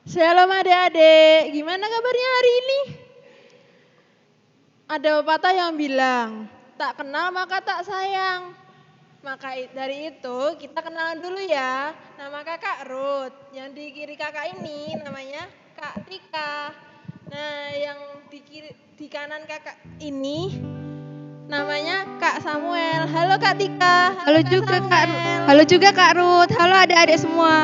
Shalom adik-adik, gimana kabarnya hari ini? Ada pepatah yang bilang, tak kenal maka tak sayang. Maka dari itu kita kenalan dulu ya. Nama kakak Ruth, yang di kiri kakak ini namanya Kak Tika. Nah yang di kanan kakak ini namanya Kak Samuel. Halo Kak Tika. Halo juga Kak Ruth. Halo adik-adik semua.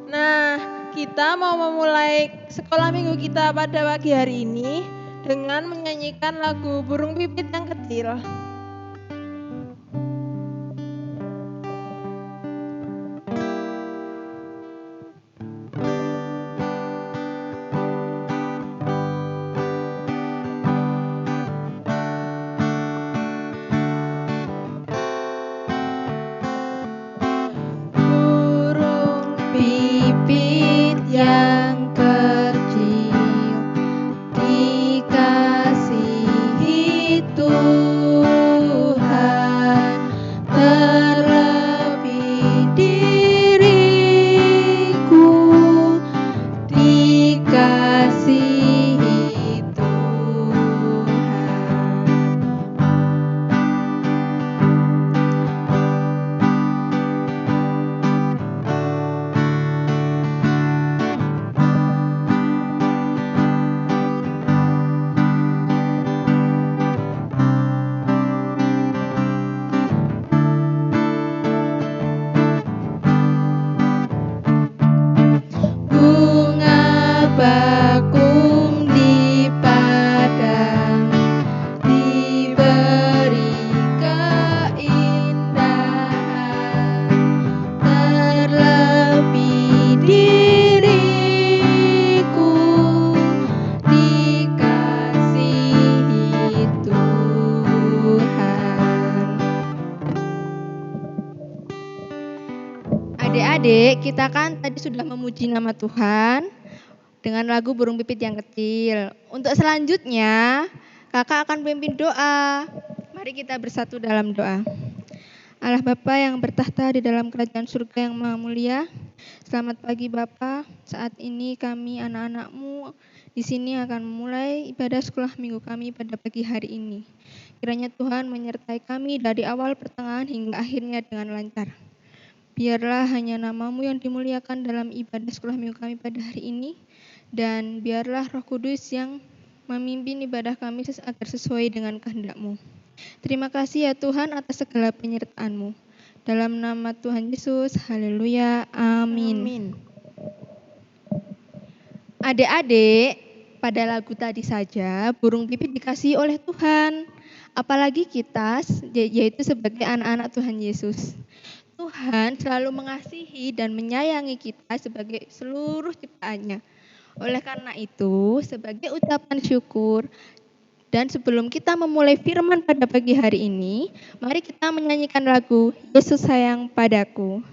Nah, kita mau memulai sekolah minggu kita pada pagi hari ini dengan menyanyikan lagu Burung Pipit yang Kecil. Burung pipit yang kecil dikasihi Tuhan, terlebih diriku dikasihi Tuhan. Bunga bakung di padang diberi keindahan, terlebih diriku dikasihi Tuhan. Adik-adik, kita kan tadi sudah memuji nama Tuhan dengan lagu Burung Pipit yang Kecil. Untuk selanjutnya, kakak akan pimpin doa. Mari kita bersatu dalam doa. Allah Bapa yang bertahta di dalam kerajaan surga yang maha mulia, selamat pagi Bapa. Saat ini kami anak-anak-Mu di sini akan memulai ibadah sekolah minggu kami pada pagi hari ini. Kiranya Tuhan menyertai kami dari awal pertengahan hingga akhirnya dengan lancar. Biarlah hanya nama-Mu yang dimuliakan dalam ibadah sekolah minggu kami pada hari ini, dan biarlah Roh Kudus yang memimpin ibadah kami agar sesuai dengan kehendak-Mu. Terima kasih ya Tuhan atas segala penyertaan-Mu. Dalam nama Tuhan Yesus, haleluya, amin. Adik-adik, pada lagu tadi saja, burung pipit dikasihi oleh Tuhan. Apalagi kita, yaitu sebagai anak-anak Tuhan Yesus. Tuhan selalu mengasihi dan menyayangi kita sebagai seluruh ciptaannya. Oleh karena itu, sebagai ucapan syukur, dan sebelum kita memulai firman pada pagi hari ini, mari kita menyanyikan lagu Yesus Sayang Padaku.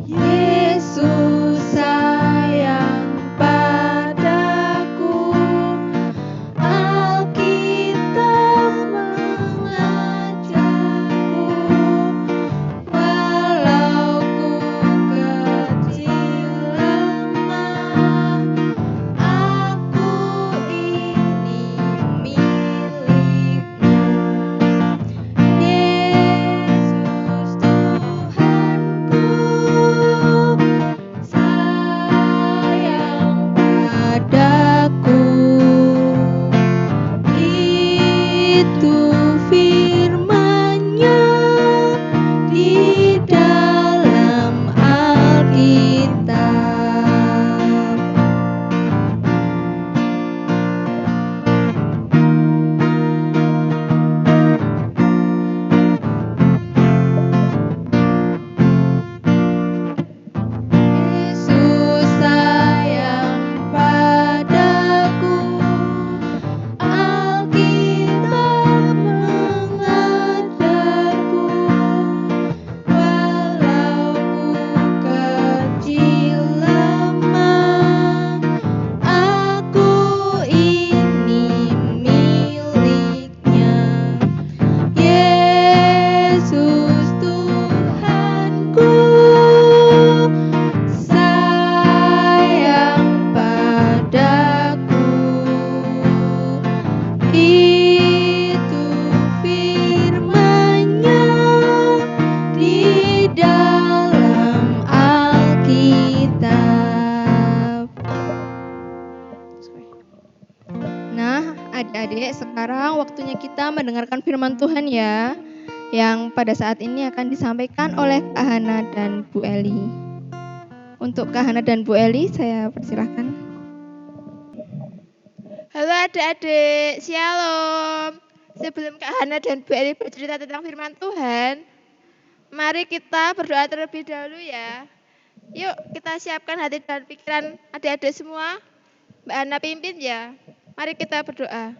Yesus sayang padaku, Alkitab mengajarku, walau ku kecil lemah, aku ini milikmu. Yesus Tuhanku, sayang padaku. Itu firman-Nya di dalam Alkitab. Yesus sayang padaku, Alkitab adik-adik, sekarang waktunya kita mendengarkan firman Tuhan ya, yang pada saat ini akan disampaikan oleh Kak Hana dan Bu Eli. Untuk Kak Hana dan Bu Eli, saya persilahkan. Halo adik-adik, shalom. Sebelum Kak Hana dan Bu Eli bercerita tentang firman Tuhan, mari kita berdoa terlebih dahulu ya. Yuk kita siapkan hati dan pikiran adik-adik semua. Mbak Hana pimpin ya. Mari kita berdoa.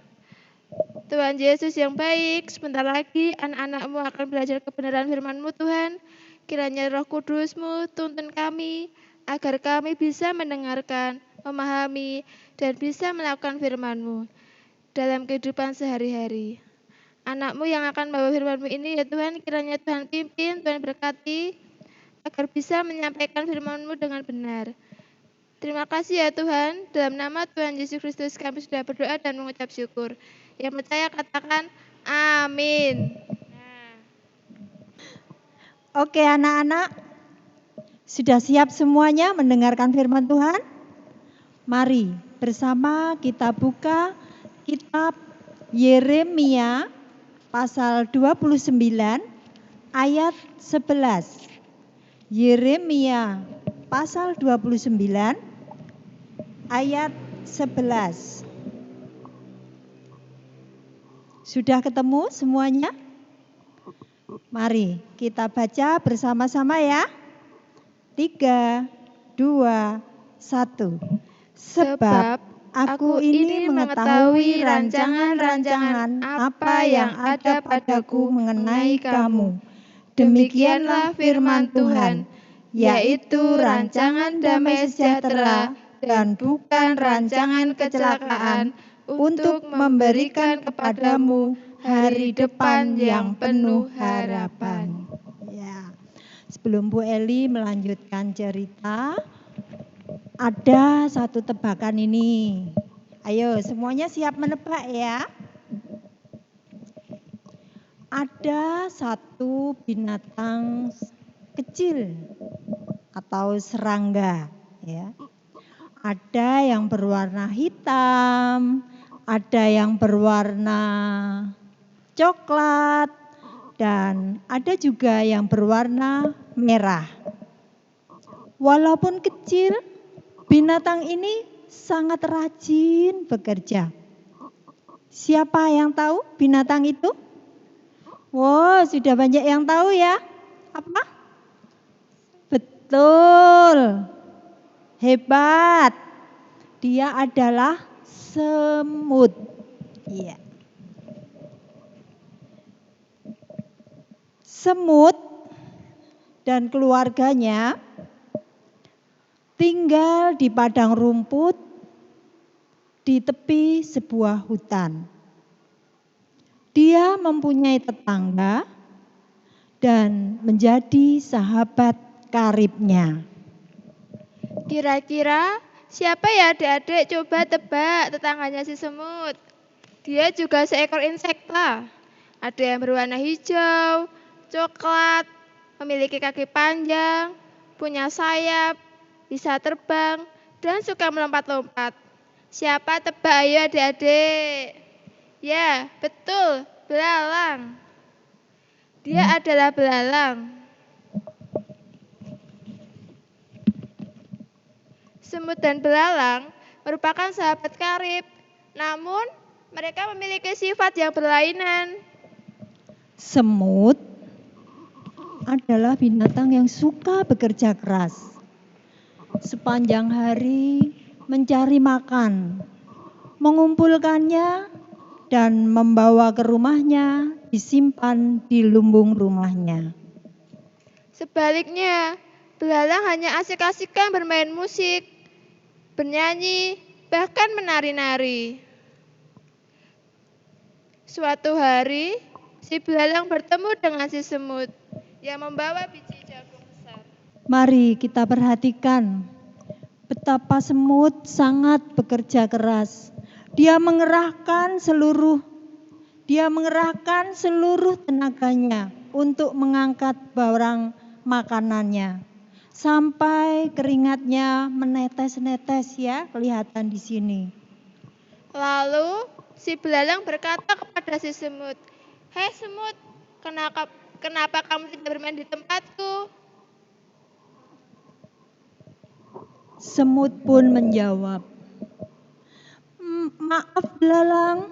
Tuhan Yesus yang baik, sebentar lagi anak-anak-Mu akan belajar kebenaran firman-Mu Tuhan. Kiranya Roh Kudus-Mu tuntun kami, agar kami bisa mendengarkan, memahami, dan bisa melakukan firman-Mu dalam kehidupan sehari-hari. Anak-Mu yang akan membawa firman-Mu ini ya Tuhan, kiranya Tuhan pimpin, Tuhan berkati, agar bisa menyampaikan firman-Mu dengan benar. Terima kasih ya Tuhan, dalam nama Tuhan Yesus Kristus kami sudah berdoa dan mengucap syukur. Yang percaya katakan amin. Oke anak-anak, sudah siap semuanya mendengarkan firman Tuhan? Mari bersama kita buka kitab Yeremia pasal 29 ayat 11. Yeremia pasal 29 ayat 11. Sudah ketemu semuanya? Mari kita baca bersama-sama ya. 3, 2, 1. Sebab aku ini mengetahui rancangan-rancangan apa yang ada padaku mengenai kamu. Demikianlah firman Tuhan, yaitu rancangan damai sejahtera dan bukan rancangan kecelakaan, untuk memberikan kepadamu hari depan yang penuh harapan. Ya. Sebelum Bu Eli melanjutkan cerita, ada satu tebakan ini. Ayo semuanya siap menebak ya. Ada satu binatang kecil atau serangga ya. Ada yang berwarna hitam, ada yang berwarna coklat, dan ada juga yang berwarna merah. Walaupun kecil, binatang ini sangat rajin bekerja. Siapa yang tahu binatang itu? Wow, sudah banyak yang tahu ya. Apa? Betul. Hebat. Dia adalah semut. Iya. Semut dan keluarganya tinggal di padang rumput di tepi sebuah hutan. Dia mempunyai tetangga dan menjadi sahabat karibnya. Kira-kira siapa ya adik-adik, coba tebak tetangganya si semut. Dia juga seekor insekta. Ada yang berwarna hijau, coklat, memiliki kaki panjang, punya sayap, bisa terbang, dan suka melompat-lompat. Siapa tebak ayo adik-adik? Ya, betul, belalang. Dia adalah belalang. Semut dan belalang merupakan sahabat karib, namun mereka memiliki sifat yang berlainan. Semut adalah binatang yang suka bekerja keras. Sepanjang hari mencari makan, mengumpulkannya dan membawa ke rumahnya, disimpan di lumbung rumahnya. Sebaliknya, belalang hanya asik-asikan bermain musik, bernyanyi, bahkan menari-nari. Suatu hari, si belalang bertemu dengan si semut yang membawa biji jagung besar. Mari kita perhatikan betapa semut sangat bekerja keras. Dia mengerahkan seluruh tenaganya untuk mengangkat barang makanannya. Sampai keringatnya menetes-netes ya, kelihatan di sini. Lalu, Si belalang berkata kepada si semut, "Hei semut, kenapa kamu tidak bermain di tempatku?" Semut pun menjawab, Maaf belalang,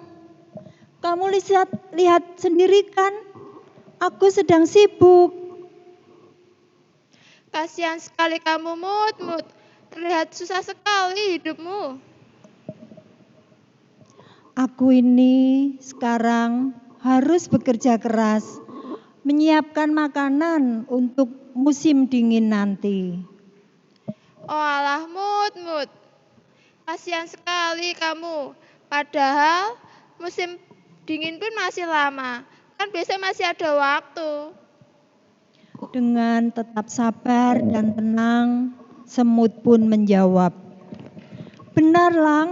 kamu lihat sendiri kan, aku sedang sibuk. Kasihan sekali kamu, Mut. Terlihat susah sekali hidupmu. Aku ini sekarang harus bekerja keras, menyiapkan makanan untuk musim dingin nanti. Oh alah, Mut. Kasihan sekali kamu. Padahal musim dingin pun masih lama. Kan besok masih ada waktu. Dengan tetap sabar dan tenang, semut pun menjawab, Benar Lang,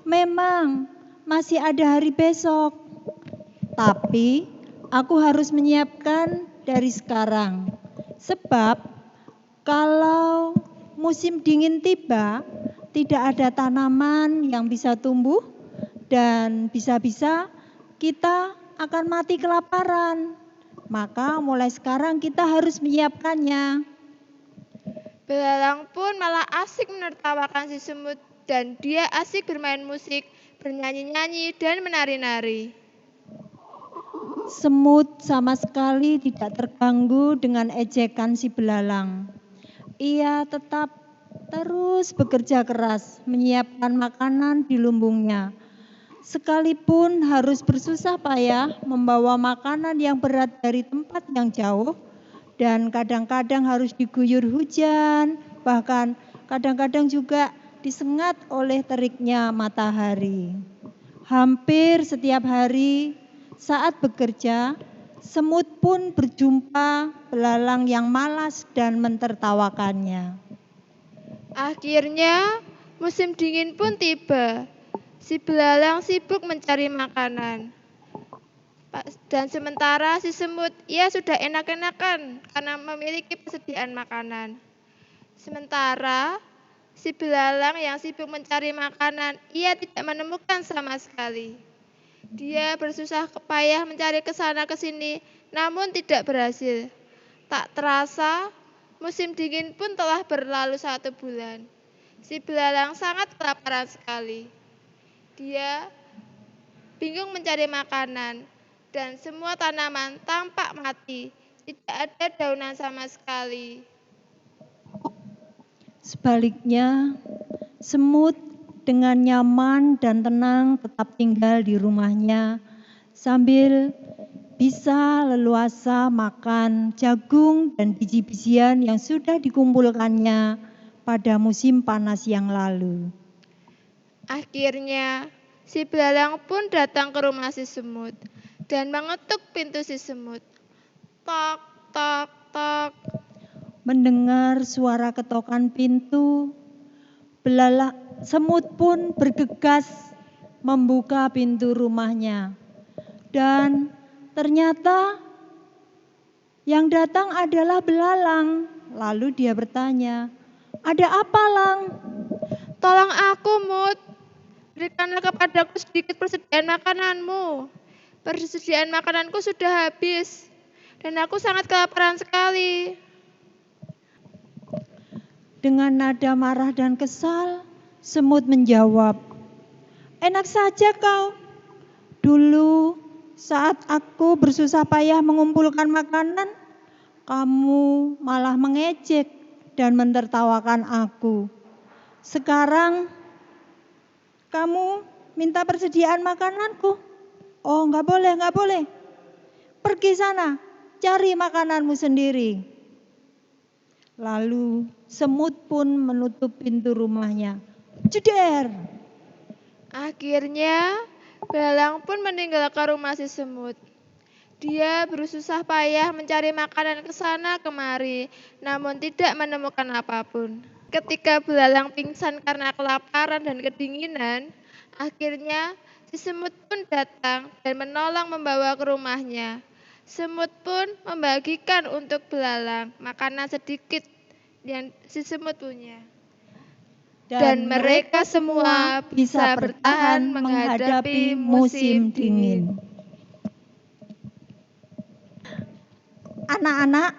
memang masih ada hari besok. Tapi aku harus menyiapkan dari sekarang. Sebab kalau musim dingin tiba, tidak ada tanaman yang bisa tumbuh dan bisa-bisa kita akan mati kelaparan. Maka mulai sekarang kita harus menyiapkannya. Belalang pun malah asik menertawakan si semut dan dia asik bermain musik, bernyanyi-nyanyi dan menari-nari. Semut sama sekali tidak terganggu dengan ejekan si belalang. Ia tetap terus bekerja keras menyiapkan makanan di lumbungnya. Sekalipun harus bersusah payah membawa makanan yang berat dari tempat yang jauh dan kadang-kadang harus diguyur hujan, bahkan kadang-kadang juga disengat oleh teriknya matahari. Hampir setiap hari saat bekerja, semut pun berjumpa belalang yang malas dan mentertawakannya. Akhirnya musim dingin pun tiba. Si belalang sibuk mencari makanan. Dan sementara si semut, ia sudah enak-enakan karena memiliki persediaan makanan. Sementara si belalang yang sibuk mencari makanan, ia tidak menemukan sama sekali. Dia bersusah payah mencari ke sana ke sini, namun tidak berhasil. Tak terasa, musim dingin pun telah berlalu 1 bulan. Si belalang sangat kelaparan sekali. Dia bingung mencari makanan dan semua tanaman tampak mati. Tidak ada daunan sama sekali. Sebaliknya, semut dengan nyaman dan tenang tetap tinggal di rumahnya sambil bisa leluasa makan jagung dan biji-bijian yang sudah dikumpulkannya pada musim panas yang lalu. Akhirnya, si belalang pun datang ke rumah si semut dan mengetuk pintu si semut. Tok, tok, tok. Mendengar suara ketokan pintu, semut pun bergegas membuka pintu rumahnya. Dan ternyata yang datang adalah belalang. Lalu dia bertanya, "Ada apa, Lang?" Tolong aku, Mut. Berikanlah kepadaku sedikit persediaan makananmu. Persediaan makananku sudah habis dan aku sangat kelaparan sekali. Dengan nada marah dan kesal, semut menjawab, "Enak saja kau. Dulu saat aku bersusah payah mengumpulkan makanan, kamu malah mengejek dan mentertawakan aku. Sekarang kamu minta persediaan makananku. Oh, enggak boleh. Pergi sana, cari makananmu sendiri." Lalu semut pun menutup pintu rumahnya. Jeder! Akhirnya, belalang pun meninggalkan rumah si semut. Dia bersusah payah mencari makanan ke sana kemari, namun tidak menemukan apapun. Ketika belalang pingsan karena kelaparan dan kedinginan, akhirnya si semut pun datang dan menolong membawa ke rumahnya. Semut pun membagikan untuk belalang makanan sedikit yang si semut punya. dan mereka semua bisa bertahan menghadapi musim dingin. Anak-anak,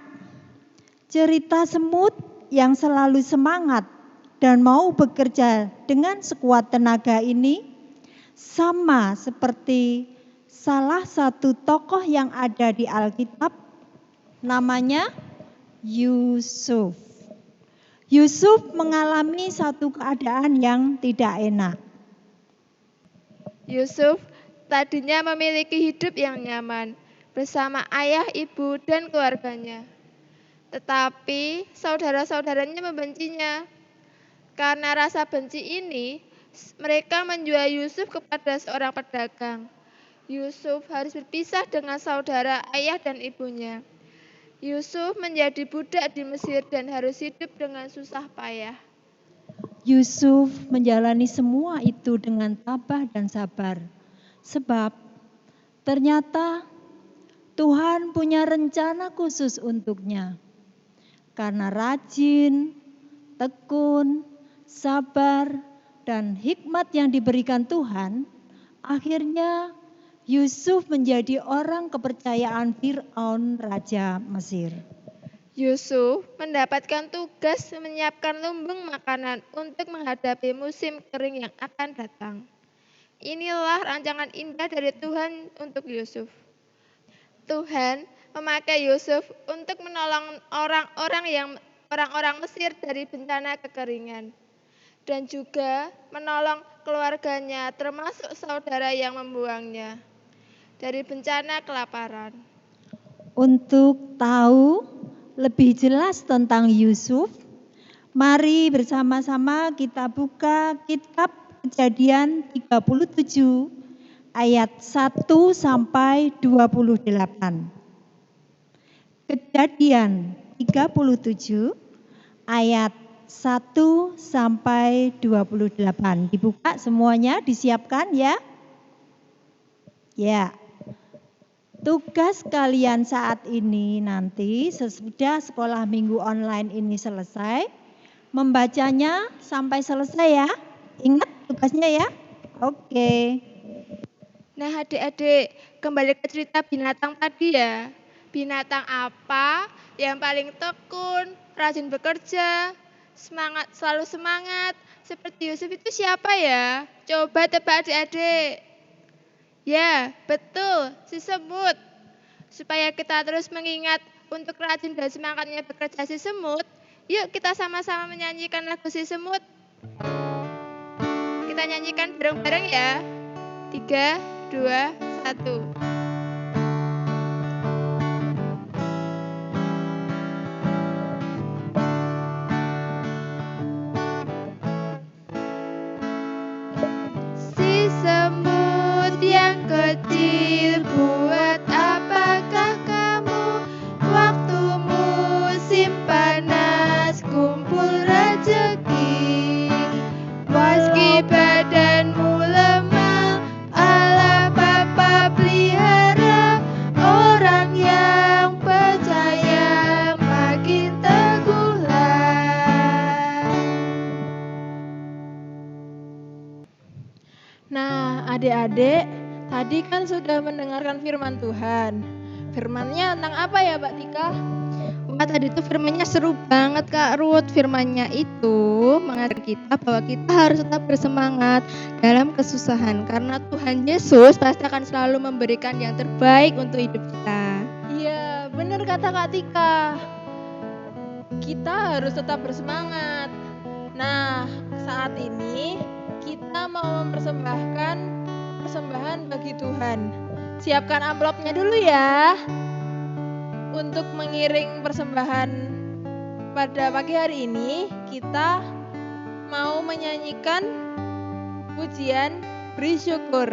cerita semut yang selalu semangat dan mau bekerja dengan sekuat tenaga ini sama seperti salah satu tokoh yang ada di Alkitab, namanya Yusuf. Yusuf mengalami satu keadaan yang tidak enak. Yusuf tadinya memiliki hidup yang nyaman bersama ayah, ibu, dan keluarganya. Tetapi saudara-saudaranya membencinya. Karena rasa benci ini, mereka menjual Yusuf kepada seorang pedagang. Yusuf harus berpisah dengan saudara, ayah, dan ibunya. Yusuf menjadi budak di Mesir dan harus hidup dengan susah payah. Yusuf menjalani semua itu dengan tabah dan sabar. Sebab ternyata Tuhan punya rencana khusus untuknya. Karena rajin, tekun, sabar, dan hikmat yang diberikan Tuhan, akhirnya Yusuf menjadi orang kepercayaan Fir'aun, Raja Mesir. Yusuf mendapatkan tugas menyiapkan lumbung makanan untuk menghadapi musim kering yang akan datang. Inilah rancangan indah dari Tuhan untuk Yusuf. Tuhan memakai Yusuf untuk menolong orang-orang Mesir dari bencana kekeringan dan juga menolong keluarganya termasuk saudara yang membuangnya dari bencana kelaparan. Untuk tahu lebih jelas tentang Yusuf, mari bersama-sama kita buka kitab Kejadian 37 ayat 1 sampai 28. Kejadian 37 ayat 1 sampai 28. Dibuka semuanya, disiapkan ya. Ya. Tugas kalian saat ini nanti sesudah sekolah minggu online ini selesai, membacanya sampai selesai ya. Ingat tugasnya ya. Oke. Nah adik-adik, kembali ke cerita binatang tadi ya. Binatang apa yang paling tekun, rajin bekerja, selalu semangat, seperti Yusuf itu siapa ya? Coba tebak adik-adik. Ya, betul, si semut. Supaya kita terus mengingat untuk rajin dan semangatnya bekerja si semut, yuk kita sama-sama menyanyikan lagu si semut. Kita nyanyikan bareng-bareng ya. 3, 2, 1. Si semut yang kecil, buat apakah kamu waktu musim panas kumpul rezeki? Meski badanmu lemah, Allah Bapa pelihara orang yang percaya makin teguhlah. Nah, adik-adik, tadi kan sudah mendengarkan firman Tuhan. Firman-Nya tentang apa ya, Mbak Tika? Wah, tadi tuh firmannya seru banget Kak Ruth. Firmannya itu mengajar kita bahwa kita harus tetap bersemangat dalam kesusahan. Karena Tuhan Yesus pasti akan selalu memberikan yang terbaik untuk hidup kita. Iya, benar kata Kak Tika. Kita harus tetap bersemangat. Nah, saat ini kita mau mempersembahkan persembahan bagi Tuhan. Siapkan amplopnya dulu ya. Untuk mengiring persembahan pada pagi hari ini, kita mau menyanyikan pujian beri syukur.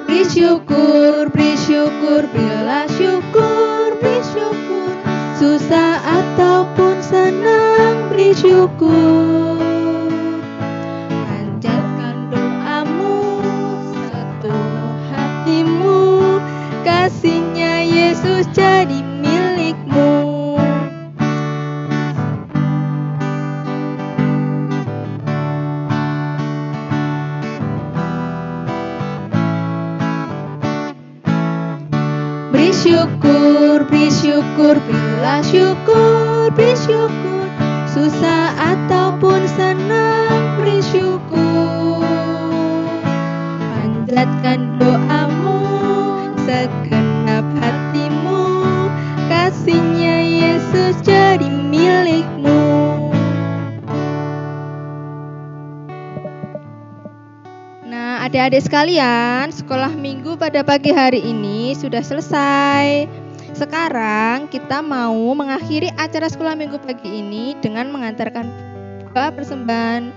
Beri syukur, beri syukur, berilah syukur, beri syukur. Susah ataupun senang, beri syukur. Panjatkan doamu, sepenuh hatimu, kasihnya Yesus jadi milikmu. Beri syukur, berilah syukur, beri syukur. Susah ataupun senang, beri syukur. Panjatkan doamu, segenap hatimu, kasihnya Yesus jadi milikmu. Nah, adik-adik sekalian, sekolah minggu pada pagi hari ini sudah selesai. Sekarang kita mau mengakhiri acara sekolah minggu pagi ini dengan mengantarkan doa persembahan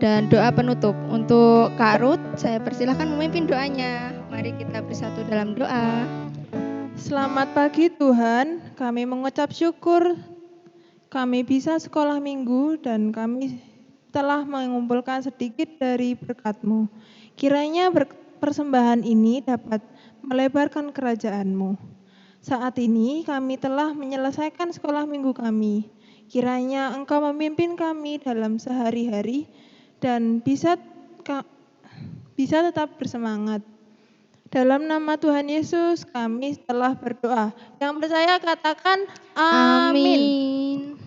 dan doa penutup. Untuk Kak Ruth, saya persilahkan memimpin doanya. Mari kita bersatu dalam doa. Selamat pagi Tuhan, kami mengucap syukur kami bisa sekolah minggu dan kami telah mengumpulkan sedikit dari berkat-Mu. Kiranya persembahan ini dapat melebarkan kerajaan-Mu. Saat ini kami telah menyelesaikan sekolah minggu kami. Kiranya Engkau memimpin kami dalam sehari-hari dan bisa tetap bersemangat. Dalam nama Tuhan Yesus kami telah berdoa. Yang percaya katakan amin.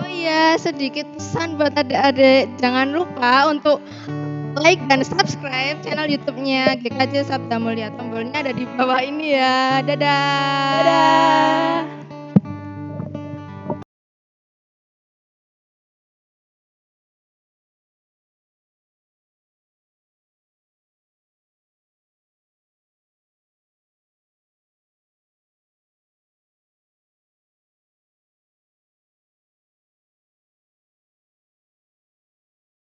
Oh iya, sedikit pesan buat adik-adik. Jangan lupa untuk like dan subscribe channel YouTube-nya GKJ Sabda Mulia. Tombolnya ada di bawah ini ya. Dadah.